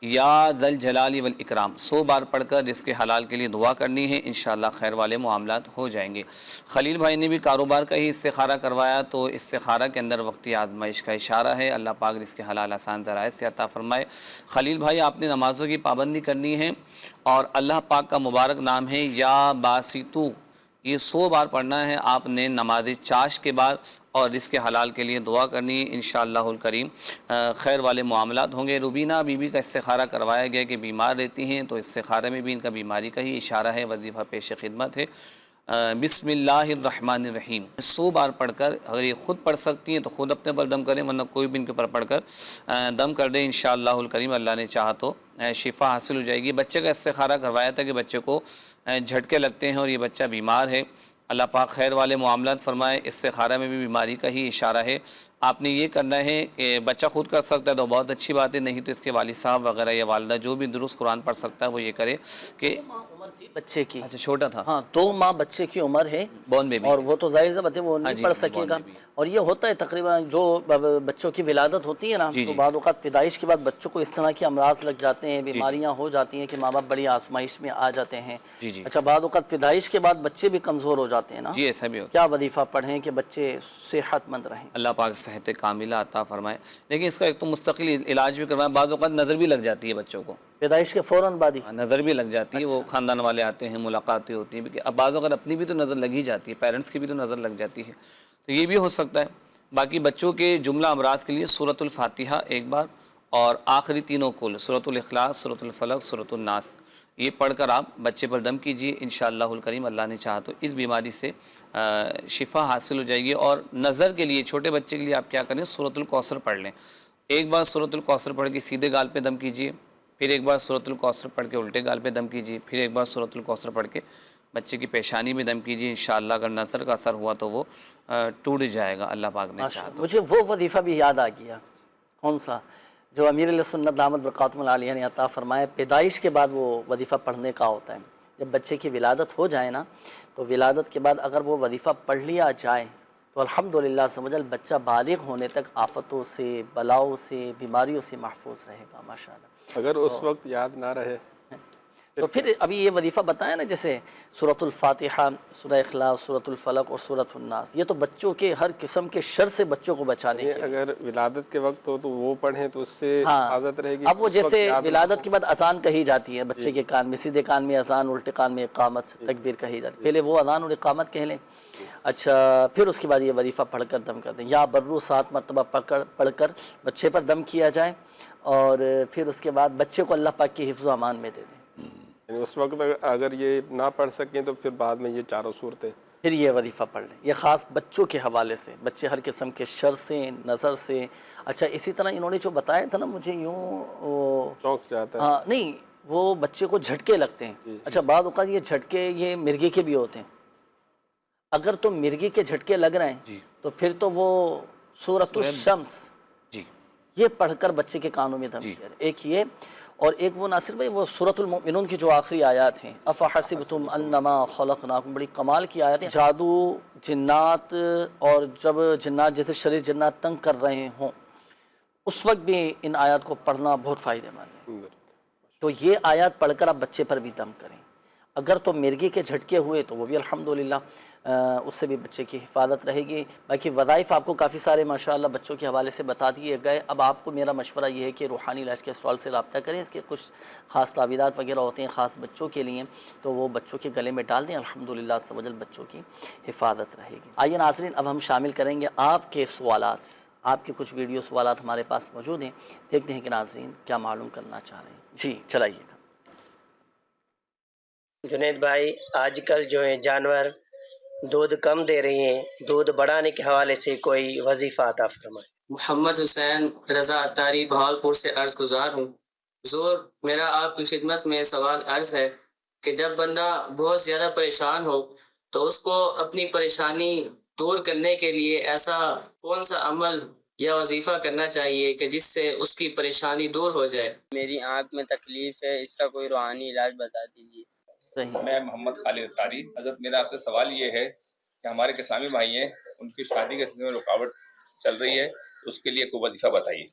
یا ذل جلال والاکرام 100 بار پڑھ کر رزق حلال کے لیے دعا کرنی ہے، انشاءاللہ خیر والے معاملات ہو جائیں گے۔ خلیل بھائی نے بھی کاروبار کا ہی استخارہ کروایا، تو استخارہ کے اندر وقتی آزمائش کا اشارہ ہے، اللہ پاک رزق حلال آسان ذرائع سے عطا فرمائے۔ خلیل بھائی، آپ نے نمازوں کی پابندی کرنی ہے، اور اللہ پاک کا مبارک نام ہے یا باسطو، یہ 100 بار پڑھنا ہے آپ نے نماز چاش کے بعد، اور رزق حلال کے لیے دعا کرنی ہے، انشاءاللہ الکریم خیر والے معاملات ہوں گے۔ روبینہ بی بی کا استخارہ کروایا گیا کہ بیمار رہتی ہیں، تو استخارہ میں بھی ان کا بیماری کا ہی اشارہ ہے، وظیفہ پیش خدمت ہے بسم اللہ الرحمن الرحیم 100 بار پڑھ کر، اگر یہ خود پڑھ سکتی ہیں تو خود اپنے پر دم کریں، ورنہ کوئی بھی ان کے اوپر پڑھ کر دم کر دیں، انشاءاللہ الکریم اللہ نے چاہا تو شفا حاصل ہو جائے گی۔ بچے کا استخارہ کروایا تھا کہ بچے کو جھٹکے لگتے ہیں اور یہ بچہ بیمار ہے، اللہ پاک خیر والے معاملات فرمائے۔ استخارہ میں بھی بیماری کا ہی اشارہ ہے، آپ نے یہ کرنا ہے کہ بچہ خود کر سکتا ہے تو بہت اچھی بات ہے، نہیں تو اس کے والد صاحب وغیرہ یا والدہ جو بھی درست قرآن پڑھ سکتا ہے وہ یہ کرے کہ بچے کی، اچھا چھوٹا تھا، ہاں 2 ماہ بچے کی عمر ہے، بون بیبی، اور وہ تو ظاہر سی بات ہے وہ نہیں پڑھ سکے گا، اور یہ ہوتا ہے تقریباً جو بچوں کی ولادت ہوتی ہے نا، تو بعض اوقات پیدائش کے بعد بچوں کو اس طرح کے امراض لگ جاتے ہیں، بیماریاں ہو جاتی ہیں کہ ماں باپ بڑی آزمائش میں آ جاتے ہیں۔ اچھا، بعض اوقات پیدائش کے بعد بچے بھی کمزور ہو جاتے ہیں نا، جی ایسا بھی ہوتا ہے، کیا وظیفہ پڑھیں کہ بچے صحت مند رہیں؟ اللہ پاک صحت کاملہ عطا فرمائے۔ لیکن اس کا ایک تو مستقل علاج بھی کروائے، بعض اوقات نظر بھی لگ جاتی ہے بچوں کو، پیدائش کے فوراً بعد ہی نظر بھی لگ جاتی ہے، وہ خاندان والے آتے ہیں، ملاقاتیں ہوتی ہیں، اب بعض اوقات اپنی بھی تو نظر لگ ہی جاتی ہے، پیرنٹس کی بھی تو نظر لگ جاتی ہے، تو یہ بھی ہو سکتا ہے۔ باقی بچوں کے جملہ امراض کے لیے سورۃ الفاتحہ ایک بار، اور آخری تینوں کل سورۃ الاخلاص، سورۃ الفلق، سورۃ الناس، یہ پڑھ کر آپ بچے پر دم کیجئے، انشاءاللہ الکریم اللہ نے چاہا تو اس بیماری سے شفا حاصل ہو جائے گی۔ اور نظر کے لیے چھوٹے بچے کے لیے آپ کیا کریں، سورۃ الکوثر پڑھ لیں، ایک بار سورۃ الکوثر پڑھ کے سیدھے گال پہ دم کیجئے، پھر ایک بار سورۃ الکوثر پڑھ کے الٹے گال پہ دم کیجیے، پھر ایک بار سورۃ الکوثر پڑھ کے بچے کی پیشانی میں دم کیجیے، انشاءاللہ اگر نظر کا اثر ہوا تو وہ ٹوٹ جائے گا اللہ پاک نے چاہا تو۔ مجھے وہ وظیفہ بھی یاد آ گیا، کون سا؟ جو امیر علیہ سنت دامت برکاتہم العالیہ نے عطا فرمایا، پیدائش کے بعد وہ وظیفہ پڑھنے کا ہوتا ہے۔ جب بچے کی ولادت ہو جائے نا، تو ولادت کے بعد اگر وہ وظیفہ پڑھ لیا جائے تو الحمدللہ سمجھل بچہ بالغ ہونے تک آفتوں سے، بلاؤں سے، بیماریوں سے محفوظ رہے گا ماشاءاللہ۔ اگر اس وقت یاد نہ رہے تو پھر ابھی یہ وظیفہ بتایا نا، جیسے سورۃ الفاتحہ، سورہ اخلاص، سورۃ الفلق اور سورۃ الناس، یہ تو بچوں کے ہر قسم کے شر سے بچوں کو بچانے کے لیے۔ اگر ولادت کے وقت ہو تو وہ پڑھیں تو اس سے حفاظت رہے گی۔ اب وہ جیسے ولادت کے بعد اذان کہی جاتی ہے بچے کے کان میں، سیدھے کان میں اذان، الٹے کان میں اقامت، تکبیر کہی جاتی ہے، پہلے وہ اذان اور اقامت کہہ لیں، اچھا پھر اس کے بعد یہ وظیفہ پڑھ کر دم کر دیں، یا برو 7 مرتبہ پڑھ کر بچے پر دم کیا جائے، اور پھر اس کے بعد بچے کو اللہ پاک کی حفظ و امان میں دے دیں۔ یعنی اس وقت اگر یہ نہ پڑھ سکیں تو پھر بعد میں یہ چاروں صورتیں پھر یہ وظیفہ پڑھ لیں، یہ خاص بچوں کے حوالے سے، بچے ہر قسم کے شر سے، نظر سے۔ اچھا اسی طرح انہوں نے جو بتایا تھا نا، مجھے یوں چونک جاتا ہے، ہاں نہیں، وہ بچے کو جھٹکے لگتے ہیں۔ اچھا بعض اوقات یہ جھٹکے یہ مرغی کے بھی ہوتے ہیں، اگر تو مرغی کے جھٹکے لگ رہے ہیں تو پھر تو وہ سورۃ الشمس یہ پڑھ کر بچے کے کانوں میں دم کیا، ایک یہ، اور ایک وہ ناصر بھائی وہ سورۃ المؤمنون کی جو آخری آیات ہیں، افحسبتم انما خلقناکم، بڑی کمال کی آیات ہیں۔ جادو، جنات، اور جب جنات جیسے شریر جنات تنگ کر رہے ہوں اس وقت بھی ان آیات کو پڑھنا بہت فائدہ مند ہے۔ تو یہ آیات پڑھ کر آپ بچے پر بھی دم کریں۔ اگر تو مرغی کے جھٹکے ہوئے تو وہ بھی الحمدللہ اس سے بھی بچے کی حفاظت رہے گی۔ باقی وظائف آپ کو کافی سارے ماشاءاللہ بچوں کے حوالے سے بتا دیے گئے۔ اب آپ کو میرا مشورہ یہ ہے کہ روحانی علاج کے اسٹال سے رابطہ کریں، اس کے کچھ خاص تعویذات وغیرہ ہوتے ہیں خاص بچوں کے لیے، تو وہ بچوں کے گلے میں ڈال دیں، الحمدللہ عز و جل بچوں کی حفاظت رہے گی۔ آئیے ناظرین، اب ہم شامل کریں گے آپ کے سوالات، آپ کے کچھ ویڈیو سوالات ہمارے پاس موجود ہیں، دیکھتے ہیں کہ ناظرین کیا معلوم کرنا چاہ رہے ہیں۔ جی چلائیے گا۔ جنید بھائی، آج کل جو ہے جانور دودھ کم دے رہی ہیں، دودھ بڑھانے کے حوالے سے کوئی وظیفہ عطا فرمائے۔ محمد حسین رضا اتاری بہاولپور سے عرض گزار ہوں۔ حضور، میرا آپ کی خدمت میں سوال عرض ہے کہ جب بندہ بہت زیادہ پریشان ہو تو اس کو اپنی پریشانی دور کرنے کے لیے ایسا کون سا عمل یا وظیفہ کرنا چاہیے کہ جس سے اس کی پریشانی دور ہو جائے؟ میری آنکھ میں تکلیف ہے، اس کا کوئی روحانی علاج بتا دیجیے۔ میں محمد خالد اتاری۔ حضرت میرا آپ سے سوال یہ ہے کہ ہمارے اسلامی بھائی ہیں، ان کی شادی کے سلسلے میں رکاوٹ چل رہی ہے، اس کے لیے کوئی وظیفہ بتائیے۔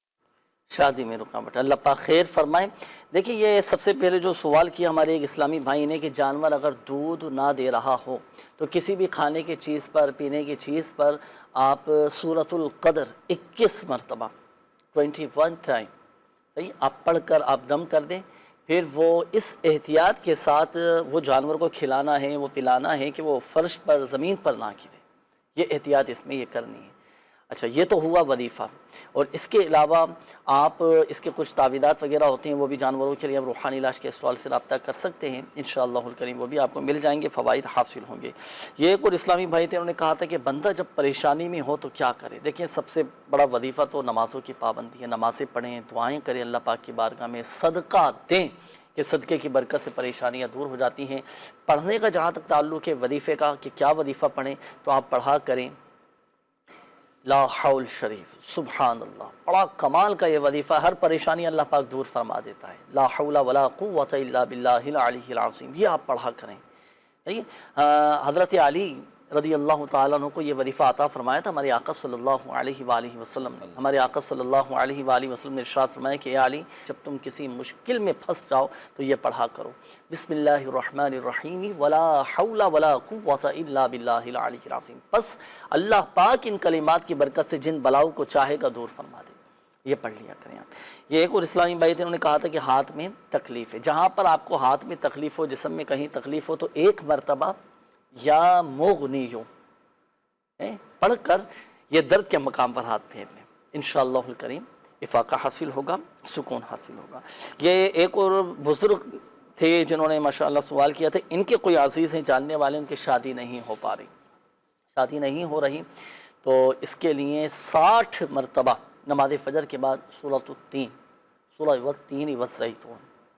شادی میں رکاوٹ، اللہ پاک خیر فرمائے۔ دیکھیے یہ سب سے پہلے جو سوال کیا ہمارے ایک اسلامی بھائی نے کہ جانور اگر دودھ نہ دے رہا ہو تو کسی بھی کھانے کی چیز پر، پینے کی چیز پر آپ سورۃ القدر 21 مرتبہ 21 ٹائم صحیح آپ پڑھ کر آپ دم کر دیں، پھر وہ اس احتیاط کے ساتھ وہ جانور کو کھلانا ہے، وہ پلانا ہے کہ وہ فرش پر، زمین پر نہ گرے، یہ احتیاط اس میں یہ کرنی ہے۔ اچھا یہ تو ہوا وظیفہ، اور اس کے علاوہ آپ اس کے کچھ تعویذات وغیرہ ہوتے ہیں وہ بھی جانوروں کے لیے آپ روحانی علاج کے سوال سے رابطہ کر سکتے ہیں، انشاءاللہ الکریم وہ بھی آپ کو مل جائیں گے، فوائد حاصل ہوں گے۔ یہ ایک اور اسلامی بھائی تھے، انہوں نے کہا تھا کہ بندہ جب پریشانی میں ہو تو کیا کرے۔ دیکھیں سب سے بڑا وظیفہ تو نمازوں کی پابندی ہے، نمازیں پڑھیں، دعائیں کریں اللہ پاک کی بارگاہ میں، صدقہ دیں کہ صدقے کی برکت سے پریشانیاں دور ہو جاتی ہیں۔ پڑھنے کا جہاں تک تعلق ہے وظیفے کا کہ کیا وظیفہ پڑھیں تو آپ پڑھا کریں لا حول شریف، سبحان اللہ، بڑا کمال کا یہ وظیفہ، ہر پریشانی اللہ پاک دور فرما دیتا ہے۔ لا حول ولا قوت الا باللہ العلی العظیم، یہ آپ پڑھا کریں۔ حضرت علی رضی اللہ تعالیٰ عنہ کو یہ وظیفہ عطا فرمایا تھا ہمارے آقا صلی اللہ علیہ وآلہ وسلم نے۔ ہمارے آقا صلی اللہ علیہ وآلہ وسلم نے ارشاد فرمایا کہ اے علی، جب تم کسی مشکل میں پھنس جاؤ تو یہ پڑھا کرو، بسم اللہ الرحمن الرحیم ولا حول ولا قوت الا باللہ العلی العظیم۔ بس اللہ پاک ان کلمات کی برکت سے جن بلاؤں کو چاہے گا دور فرما دے، یہ پڑھ لیا کریں آپ۔ یہ ایک اور اسلامی بھائی تھے، انہوں نے کہا تھا کہ ہاتھ میں تکلیف ہے، جہاں پر آپ کو ہاتھ میں تکلیف ہو، جسم میں کہیں تکلیف ہو تو ایک مرتبہ یا مغنیو پڑھ کر یہ درد کے مقام پر ہاتھ پھیر لیں، انشاءاللہ الکریم افاقہ حاصل ہوگا، سکون حاصل ہوگا۔ یہ ایک اور بزرگ تھے جنہوں نے ماشاءاللہ سوال کیا تھا، ان کے کوئی عزیز ہیں جاننے والے، ان کی شادی نہیں ہو پا رہی، شادی نہیں ہو رہی، تو اس کے لیے 60 مرتبہ نماز فجر کے بعد سورۃ التین، سورہ والتین والزیتون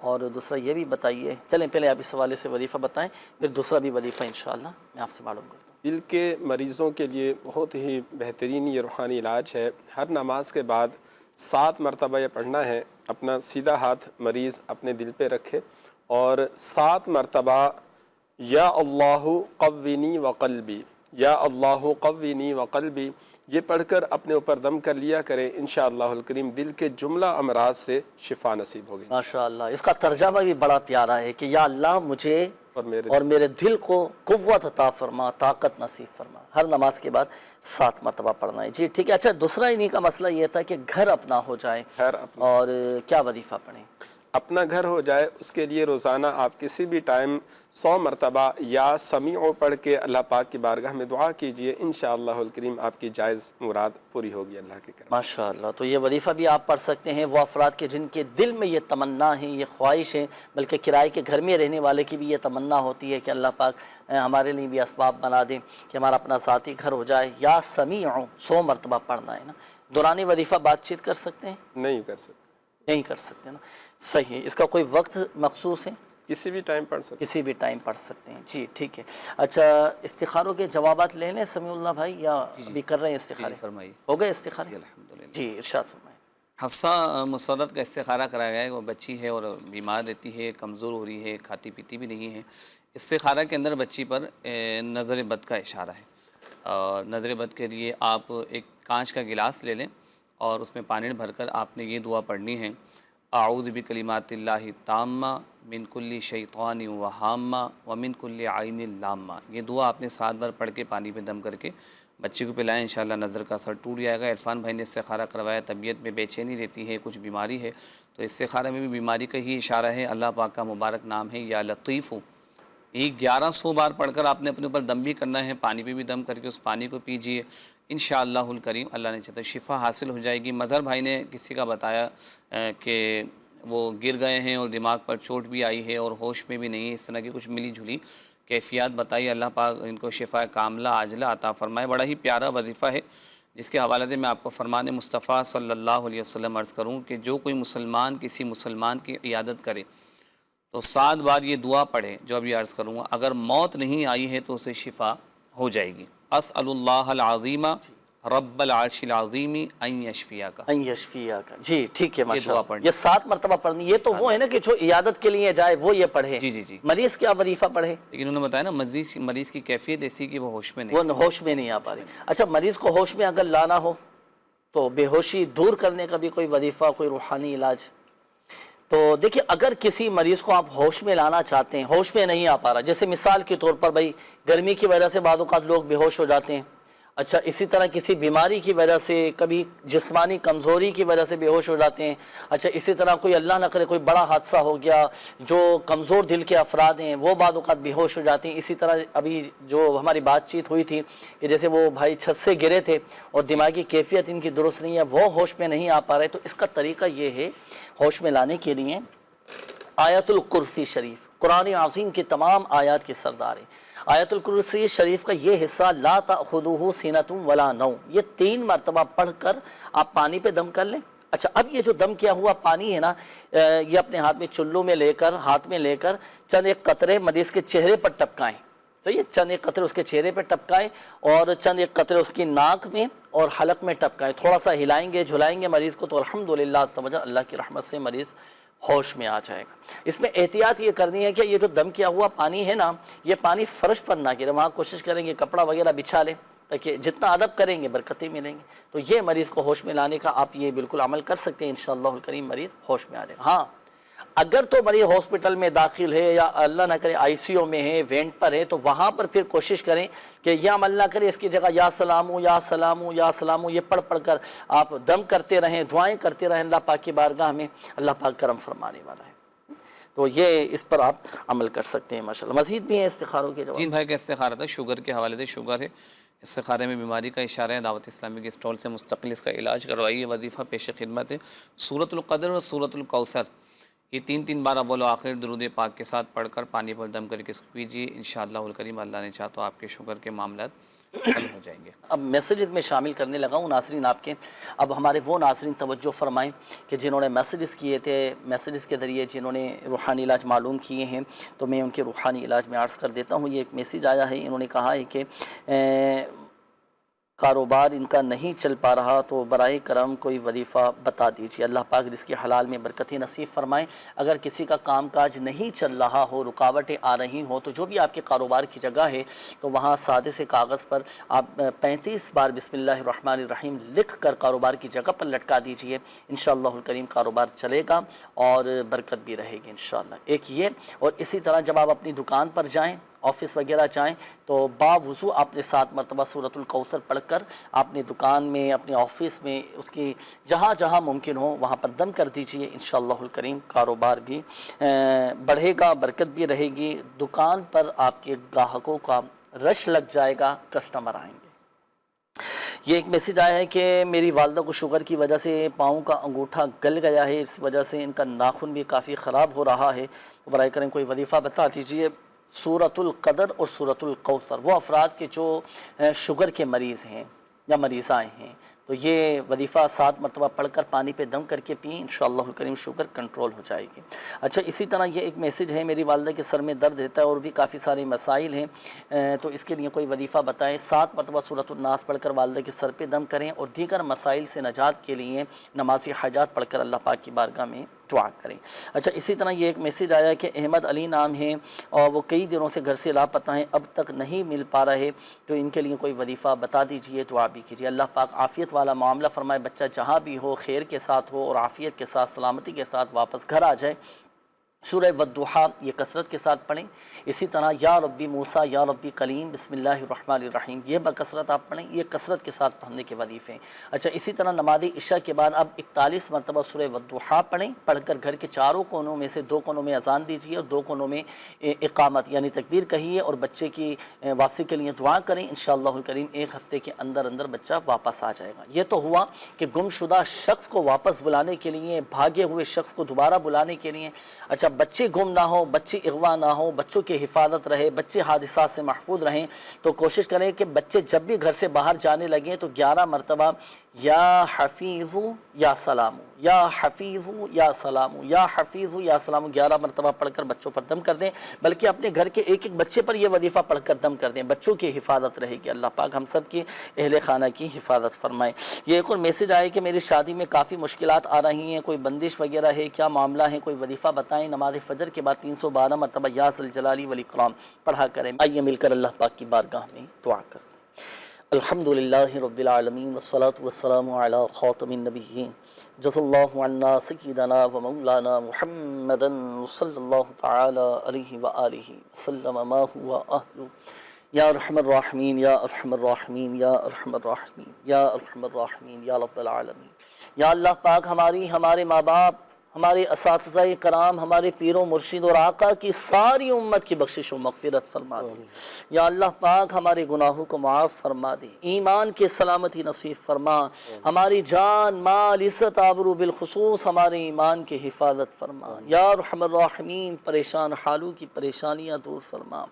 اور دوسرا یہ بھی بتائیے، چلیں پہلے آپ اس حوالے سے وظیفہ بتائیں، پھر دوسرا بھی وظیفہ انشاءاللہ میں آپ سے معلوم کرتا ہوں۔ دل کے مریضوں کے لیے بہت ہی بہترین یہ روحانی علاج ہے۔ ہر نماز کے بعد 7 مرتبہ یہ پڑھنا ہے، اپنا سیدھا ہاتھ مریض اپنے دل پہ رکھے اور 7 مرتبہ یا اللہ قوینی وقلبی، یا اللہ قوینی وقلبی، یہ پڑھ کر اپنے اوپر دم کر لیا کریں، انشاءاللہ الکریم دل کے جملہ امراض سے شفا نصیب ہوگی۔ ماشاءاللہ، اس کا ترجمہ بھی بڑا پیارا ہے کہ یا اللہ مجھے اور میرے دل کو قوت عطا فرما، طاقت نصیب فرما۔ ہر نماز کے بعد 7 مرتبہ پڑھنا ہے۔ جی ٹھیک ہے۔ اچھا، دوسرا انہی کا مسئلہ یہ تھا کہ گھر اپنا ہو جائے اور کیا وظیفہ پڑھیں؟ اپنا گھر ہو جائے، اس کے لیے روزانہ آپ کسی بھی ٹائم 100 مرتبہ یا سمیع پڑھ کے اللہ پاک کی بارگاہ میں دعا کیجئے، انشاءاللہ الکریم آپ کی جائز مراد پوری ہوگی اللہ کے کرم۔ ماشاءاللہ، تو یہ وظیفہ بھی آپ پڑھ سکتے ہیں، وہ افراد کے جن کے دل میں یہ تمنا ہے، یہ خواہش ہے، بلکہ کرائے کے گھر میں رہنے والے کی بھی یہ تمنا ہوتی ہے کہ اللہ پاک ہمارے لیے بھی اسباب بنا دیں کہ ہمارا اپنا ذاتی گھر ہو جائے۔ یا سمیع 100 مرتبہ پڑھنا ہے نا۔ دوران وظیفہ بات چیت کر سکتے ہیں؟ نہیں کر سکتے، نہیں کر سکتے نا، صحیح ہے۔ اس کا کوئی وقت مخصوص ہے؟ کسی بھی ٹائم پڑھ سکتے، کسی بھی ٹائم پڑھ سکتے ہیں۔ جی ٹھیک ہے۔ اچھا، استخاروں کے جوابات لے لیں سمیع اللہ بھائی، یا ابھی کر رہے ہیں استخارے؟ فرمائیے۔ ہو گئے استخارے؟ الحمدللہ۔ جی ارشاد فرمائیں۔ حفصہ مسرت کا استخارہ کرایا گیا ہے، وہ بچی ہے اور بیمار رہتی ہے، کمزور ہو رہی ہے، کھاتی پیتی بھی نہیں ہے۔ استخارہ کے اندر بچی پر نظر بد کا اشارہ ہے، اور نظر بد کے لیے آپ ایک کانچ کا گلاس لے لیں اور اس میں پانی بھر کر آپ نے یہ دعا پڑھنی ہے: اعوذ بکلمات اللہ التامہ من کل شیطان وہامہ ومن کل عین لامہ۔ یہ دعا آپ نے 7 بار پڑھ کے پانی پہ دم کر کے بچے کو پلائیں، انشاءاللہ نظر کا اثر ٹوٹ جائے گا۔ عرفان بھائی نے استخارہ کروایا، طبیعت میں بے چینی رہتی ہے، کچھ بیماری ہے، تو استخارہ میں بھی بیماری کا ہی اشارہ ہے۔ اللہ پاک کا مبارک نام ہے یا لطیف۔ یہ 1100 بار پڑھ کر آپ نے اپنے اوپر دم بھی کرنا ہے، پانی پہ بھی دم کر کے اس پانی کو پیجئے، انشاءاللہ الکریم اللہ نے چاہتا شفا حاصل ہو جائے گی۔ مظہر بھائی نے کسی کا بتایا کہ وہ گر گئے ہیں اور دماغ پر چوٹ بھی آئی ہے اور ہوش میں بھی نہیں ہے، اس طرح کی کچھ ملی جھلی کیفیات بتائی۔ اللہ پاک ان کو شفا کاملہ عاجلہ عطا فرمائے۔ بڑا ہی پیارا وظیفہ ہے، جس کے حوالے سے میں آپ کو فرمان مصطفیٰ صلی اللہ علیہ وسلم عرض کروں کہ جو کوئی مسلمان کسی مسلمان کی عیادت کرے تو 7 بار یہ دعا پڑھے جو ابھی عرض کروں گا، اگر موت نہیں آئی ہے تو اسے شفا ہو جائے گی۔ اسأل اللہ العظیم رب العرش العظیم ان یشفیک، ان یشفیک۔ جی ٹھیک ہے، ماشاءاللہ یہ 7 مرتبہ پڑھنی۔ یہ تو وہ ہے نا کہ جو عیادت کے لیے جائے وہ یہ پڑھے۔ جی جی جی۔ مریض کیا وظیفہ پڑھے؟ لیکن انہوں نے بتایا نا مریض کی کیفیت ایسی کہ وہ ہوش میں نہیں، وہ ہوش میں نہیں آ پا رہی۔ اچھا، مریض کو ہوش میں اگر لانا ہو تو بے ہوشی دور کرنے کا بھی کوئی وظیفہ، کوئی روحانی علاج؟ تو دیکھیں، اگر کسی مریض کو آپ ہوش میں لانا چاہتے ہیں، ہوش میں نہیں آ پا رہا، جیسے مثال کے طور پر بھائی گرمی کی وجہ سے بعض اوقات لوگ بے ہوش ہو جاتے ہیں، اچھا اسی طرح کسی بیماری کی وجہ سے، کبھی جسمانی کمزوری کی وجہ سے بے ہوش ہو جاتے ہیں، اچھا اسی طرح کوئی اللہ نہ کرے کوئی بڑا حادثہ ہو گیا، جو کمزور دل کے افراد ہیں وہ بعض اوقات بے ہوش ہو جاتے ہیں۔ اسی طرح ابھی جو ہماری بات چیت ہوئی تھی کہ جیسے وہ بھائی چھت سے گرے تھے اور دماغی کیفیت ان کی درست نہیں ہے، وہ ہوش میں نہیں آ پا رہے، تو اس کا طریقہ یہ ہے ہوش میں لانے کے لیے آیت الکرسی شریف، قرآن عظیم کی تمام آیات کے سردار ہیں۔ آیت الکرسی شریف کا یہ حصہ لا تأخذہ سنۃ ولا نوم، یہ 3 مرتبہ پڑھ کر آپ پانی پہ دم کر لیں۔ اچھا، اب یہ جو دم کیا ہوا پانی ہے نا، یہ اپنے ہاتھ میں چلو میں لے کر، ہاتھ میں لے کر چند ایک قطرے مریض کے چہرے پر ٹپکائیں۔ تو یہ چند ایک قطرے اس کے چہرے پہ ٹپکائیں اور چند ایک قطرے اس کی ناک میں اور حلق میں ٹپکائیں، تھوڑا سا ہلائیں گے جھلائیں گے مریض کو، تو الحمدللہ سمجھا اللہ کی رحمت سے مریض ہوش میں آ جائے گا۔ اس میں احتیاط یہ کرنی ہے کہ یہ جو دم کیا ہوا پانی ہے نا، یہ پانی فرش پر نہ گرے، وہاں کوشش کریں گے کپڑا وغیرہ بچھا لیں تاکہ جتنا ادب کریں گے برکتیں ملیں گے۔ تو یہ مریض کو ہوش میں لانے کا آپ یہ بالکل عمل کر سکتے ہیں، انشاءاللہ الکریم مریض ہوش میں آ جائے گا۔ ہاں، اگر تو مریض ہاسپٹل میں داخل ہے یا اللہ نہ کرے آئی سی یو میں ہے، وینٹ پر ہے، تو وہاں پر پھر کوشش کریں کہ یا عمل نہ کرے، اس کی جگہ یا سلامو یا سلامو یا سلامو یہ پڑھ پڑھ کر آپ دم کرتے رہیں، دعائیں کرتے رہیں، اللہ پاک کی بارگاہ میں اللہ پاک کرم فرمانے والا ہے۔ تو یہ اس پر آپ عمل کر سکتے ہیں ماشاءاللہ۔ مزید بھی ہے استخاروں کے جواب؟ جین بھائی کا استخارہ تھا شوگر کے حوالے سے، شوگر ہے، استخارے میں بیماری کا اشارہ ہے، دعوت اسلامی کے اسٹال سے مستقل اس کا علاج کروائیے، وظیفہ پیش خدمت ہے۔ سورۃ القدر اور سورۃ الکوثر یہ 3 بار اول و آخر درود پاک کے ساتھ پڑھ کر پانی پر دم کر کے اس کو پیجیے، انشاءاللہ الکریم اللہ نے چاہا تو آپ کے شوگر کے معاملات حل ہو جائیں گے۔ اب میسیجز میں شامل کرنے لگا ہوں ناظرین آپ کے۔ اب ہمارے وہ ناظرین توجہ فرمائیں کہ جنہوں نے میسیجز کیے تھے، میسیجز کے ذریعے جنہوں نے روحانی علاج معلوم کیے ہیں، تو میں ان کے روحانی علاج میں عرض کر دیتا ہوں۔ یہ ایک میسیج آیا ہے، انہوں نے کہا ہے کہ کاروبار ان کا نہیں چل پا رہا، تو برائے کرم کوئی وظیفہ بتا دیجیے، اللہ پاک رزق حلال میں برکتیں نصیب فرمائیں۔ اگر کسی کا کام کاج نہیں چل رہا ہو، رکاوٹیں آ رہی ہوں، تو جو بھی آپ کے کاروبار کی جگہ ہے تو وہاں سادے سے کاغذ پر آپ 35 بار بسم اللہ الرحمن الرحیم لکھ کر کاروبار کی جگہ پر لٹکا دیجیے، انشاءاللہ الکریم کاروبار چلے گا اور برکت بھی رہے گی انشاءاللہ۔ ایک یہ، اور اسی طرح جب آپ اپنی دکان پر جائیں، آفس وغیرہ جائیں، تو باوضو آپ نے 7 مرتبہ سورۃ الکوثر پڑھ کر اپنی دکان میں، اپنے آفس میں، اس کی جہاں جہاں ممکن ہو وہاں پر دم کر دیجئے، انشاءاللہ الکریم کاروبار بھی بڑھے گا، برکت بھی رہے گی، دکان پر آپ کے گاہکوں کا رش لگ جائے گا، کسٹمر آئیں گے۔ یہ ایک میسیج آیا ہے کہ میری والدہ کو شوگر کی وجہ سے پاؤں کا انگوٹھا گل گیا ہے، اس وجہ سے ان کا ناخن بھی کافی خراب ہو رہا ہے، تو برائے کرم کوئی وظیفہ بتا دیجئے۔ سورۃ القدر اور سورۃ الکوثر، وہ افراد کے جو شوگر کے مریض ہیں یا مریضائیں ہیں، تو یہ وظیفہ 7 مرتبہ پڑھ کر پانی پہ دم کر کے پئیں، انشاءاللہ الکریم شوگر کنٹرول ہو جائے گی۔ اچھا، اسی طرح یہ ایک میسیج ہے، میری والدہ کے سر میں درد رہتا ہے اور بھی کافی سارے مسائل ہیں، تو اس کے لیے کوئی وظیفہ بتائیں۔ 7 مرتبہ سورۃ الناس پڑھ کر والدہ کے سر پہ دم کریں اور دیگر مسائل سے نجات کے لیے نماز حاجات پڑھ کر اللہ پاک کی بارگاہ میں دعا کریں۔ اچھا، اسی طرح یہ ایک میسیج آیا کہ احمد علی نام ہے اور وہ کئی دنوں سے گھر سے لاپتہ ہیں، اب تک نہیں مل پا رہے، تو ان کے لیے کوئی وظیفہ بتا دیجئے، دعا بھی کیجئے، اللہ پاک عافیت والا معاملہ فرمائے، بچہ جہاں بھی ہو خیر کے ساتھ ہو اور عافیت کے ساتھ، سلامتی کے ساتھ واپس گھر آ جائے۔ سورہ والضحیٰ یہ کثرت کے ساتھ پڑھیں۔ اسی طرح یا ربی موسیٰ یا ربی کلیم بسم اللہ الرحمن الرحیم، یہ بکثرت آپ پڑھیں، یہ کثرت کے ساتھ پڑھنے کے وظیفے ہیں۔ اچھا، اسی طرح نماز عشاء کے بعد اب 41 مرتبہ سورہ والضحیٰ پڑھیں، پڑھ کر گھر کے چاروں کونوں میں سے 2 کونوں میں اذان دیجیے اور 2 کونوں میں اقامت یعنی تکبیر کہیے اور بچے کی واپسی کے لیے دعا کریں، انشاءاللہ الکریم 1 ہفتے کے اندر اندر بچہ واپس آ جائے گا۔ یہ تو ہوا کہ گم شدہ شخص کو واپس بلانے کے لیے، بھاگے ہوئے شخص کو دوبارہ بلانے کے لیے۔ اچھا، بچے گم نہ ہو، بچے اغوا نہ ہو، بچوں کی حفاظت رہے، بچے حادثات سے محفوظ رہیں، تو کوشش کریں کہ بچے جب بھی گھر سے باہر جانے لگیں تو 11 مرتبہ یا حفیظ یا سلام، یا حفیظ یا سلام، یا حفیظ یا سلام 11 مرتبہ پڑھ کر بچوں پر دم کر دیں، بلکہ اپنے گھر کے ایک ایک بچے پر یہ وظیفہ پڑھ کر دم کر دیں، بچوں کی حفاظت رہے گی، اللہ پاک ہم سب کی اہل خانہ کی حفاظت فرمائے۔ یہ ایک اور میسیج آئے کہ میری شادی میں کافی مشکلات آ رہی ہیں، کوئی بندش وغیرہ ہے، کیا معاملہ ہے، کوئی وظیفہ بتائیں۔ نماز فجر کے بعد 312 مرتبہ یا ذل جلال والاکرام پڑھا کریں۔ آئیے مل کر اللہ پاک کی بارگاہ میں دعا کرتے ہیں۔ الحمدللہ رب العالمین والصلاة والسلام علی خاتم النبیین، جزا اللہ عنا سیدنا و مولانا محمدا صلی اللہ تعالی علیہ وآلہ وسلم ما هو اہلہ، یا ارحم الراحمین یا ارحم الراحمین یا ارحم الراحمین یا ارحم الراحمین یا رب العالمین۔ یا اللہ پاک ہمارے ماں باپ، ہمارے اساتذہ کرام، ہمارے پیر و مرشد اور آقا کی ساری امت کی بخشش و مغفرت فرما دے۔ یا اللہ پاک ہمارے گناہوں کو معاف فرما دے، ایمان کے سلامتی نصیب فرما، ہماری جان مال عزت آبرو بالخصوص ہمارے ایمان کی حفاظت فرما۔ یا ارحم الراحمین پریشان حالوں کی پریشانیاں دور فرما،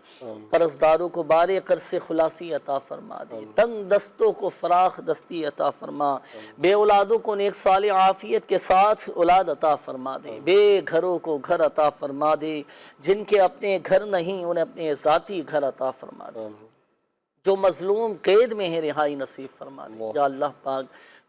قرض داروں کو بارے قرض سے خلاصی عطا فرما دے، تنگ دستوں کو فراخ دستی عطا فرما، بے اولادوں کو نیک صالح عافیت کے ساتھ اولاد عطا فرما دے، بے گھروں کو گھر عطا فرما دے، جن کے اپنے گھر نہیں انہیں اپنے ذاتی گھر عطا فرما دے، جو مظلوم قید میں ہیں رہائی نصیب فرما دے۔ یا اللہ پاک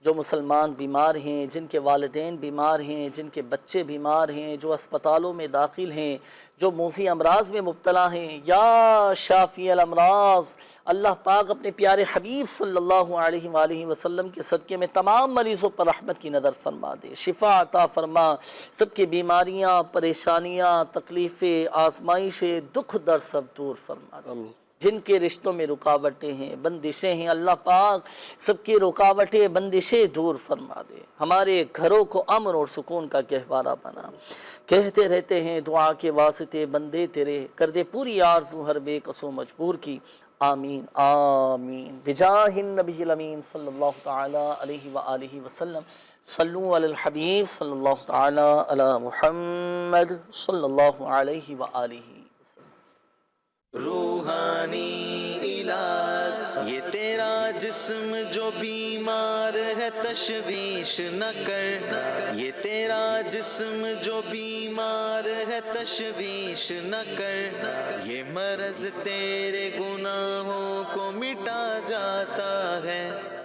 جو مسلمان بیمار ہیں، جن کے والدین بیمار ہیں، جن کے بچے بیمار ہیں، جو اسپتالوں میں داخل ہیں، جو موذی امراض میں مبتلا ہیں، یا شافی الامراض، اللہ پاک اپنے پیارے حبیب صلی اللہ علیہ وآلہ وسلم کے صدقے میں تمام مریضوں پر رحمت کی نظر فرما دے، شفا عطا فرما، سب کی بیماریاں، پریشانیاں، تکلیفیں، آزمائشیں، دکھ در سب دور فرما دے۔ جن کے رشتوں میں رکاوٹیں ہیں، بندشیں ہیں، اللہ پاک سب کی رکاوٹیں، بندشیں دور فرما دے، ہمارے گھروں کو امن اور سکون کا گہوارہ بنا۔ کہتے رہتے ہیں دعا کے واسطے بندے تیرے، کر دے پوری آرزو ہر بے کس و مجبور کی، آمین آمین بجاہ النبی الامین صلی اللہ تعالی علیہ وآلہ وسلم۔ صلو علی الحبیب صلی اللہ تعالی علی محمد صلی اللہ علیہ وآلہ وسلم۔ روحانی علاج یہ تیرا جسم جو بیمار ہے تشویش نہ کر، یہ تیرا جسم جو بیمار ہے تشویش نہ کر، یہ مرض تیرے گناہوں کو مٹا جاتا ہے۔